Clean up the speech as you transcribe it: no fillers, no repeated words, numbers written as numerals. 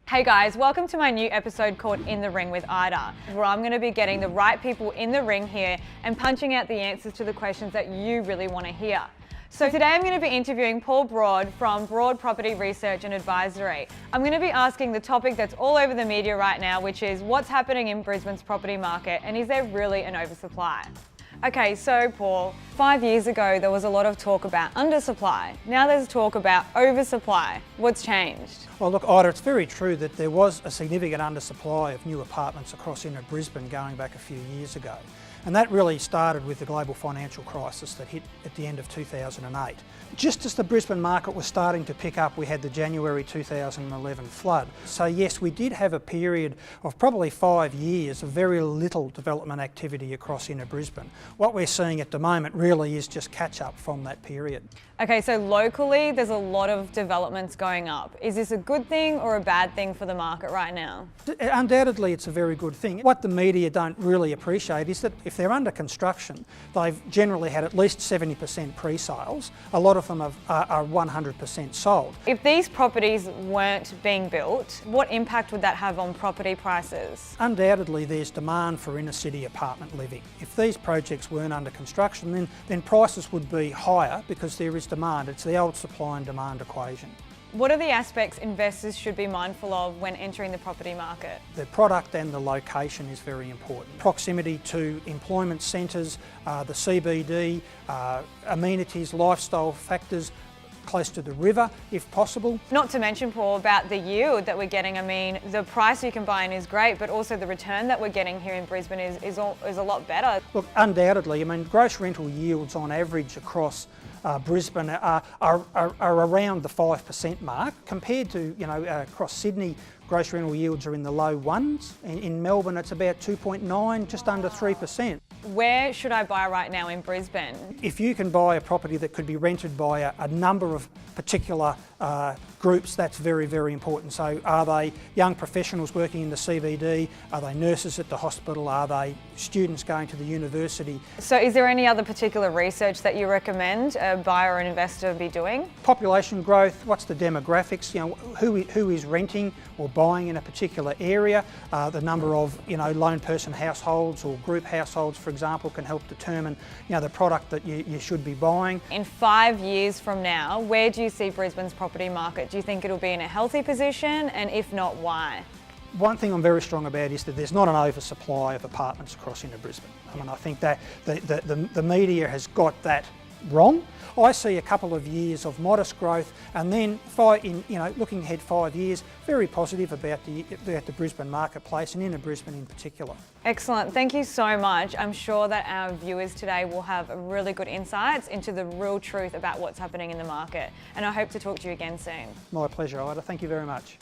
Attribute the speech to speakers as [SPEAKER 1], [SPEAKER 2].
[SPEAKER 1] Hey guys, welcome to my new episode called In the Ring with Ayda, where I'm going to be getting the right people in the ring here and punching out the answers to the questions that you really want to hear. So today I'm going to be interviewing Paul Broad from Broad Property Research and Advisory. I'm going to be asking the topic that's all over the media right now, which is what's happening in Brisbane's property market and is there really an oversupply? Okay, so Paul, 5 years ago there was a lot of talk about undersupply. Now there's talk about oversupply. What's changed?
[SPEAKER 2] Well look, Ayda, it's very true that there was a significant undersupply of new apartments across inner Brisbane going back a few years ago. And that really started with the global financial crisis that hit at the end of 2008. Just as the Brisbane market was starting to pick up, we had the January 2011 flood. So yes, we did have a period of probably 5 years of very little development activity across inner Brisbane. What we're seeing at the moment really is just catch up from that period.
[SPEAKER 1] Okay, so locally there's a lot of developments going up. Is this a good thing or a bad thing for the market right now?
[SPEAKER 2] Undoubtedly it's a very good thing. What the media don't really appreciate is that if they're under construction, they've generally had at least 70% pre-sales. A lot of them are 100% sold.
[SPEAKER 1] If these properties weren't being built, what impact would that have on property prices?
[SPEAKER 2] Undoubtedly there's demand for inner city apartment living. If these projects weren't under construction, then prices would be higher because there is demand. It's the old supply and demand equation.
[SPEAKER 1] What are the aspects investors should be mindful of when entering the property market?
[SPEAKER 2] The product and the location is very important. Proximity to employment centres, the CBD, amenities, lifestyle factors, close to the river if possible.
[SPEAKER 1] Not to mention, Paul, about the yield that we're getting. I mean, the price you can buy in is great, but also the return that we're getting here in Brisbane is a lot better.
[SPEAKER 2] Look, undoubtedly, I mean, gross rental yields on average across Brisbane are around the 5% mark. Compared to, across Sydney, gross rental yields are in the low ones. In Melbourne, it's about 2.9, just under 3%.
[SPEAKER 1] Where should I buy right now in Brisbane?
[SPEAKER 2] If you can buy a property that could be rented by a number of particular groups, that's very, very important. So are they young professionals working in the CBD? Are they nurses at the hospital? Are they students going to the university?
[SPEAKER 1] So is there any other particular research that you recommend a buyer or an investor be doing?
[SPEAKER 2] Population growth, what's the demographics, who is renting or buying in a particular area, the number of lone person households or group households, for example, can help determine the product that you should be buying.
[SPEAKER 1] In 5 years from now, where do you see Brisbane's property market? Do you think it'll be in a healthy position, and if not, why?
[SPEAKER 2] One thing I'm very strong about is that there's not an oversupply of apartments across inner Brisbane. I mean, I think that the media has got that wrong. I see a couple of years of modest growth, and then looking ahead 5 years, very positive about the Brisbane marketplace and inner Brisbane in particular.
[SPEAKER 1] Excellent, thank you so much. I'm sure that our viewers today will have really good insights into the real truth about what's happening in the market, and I hope to talk to you again soon.
[SPEAKER 2] My pleasure, Ayda. Thank you very much.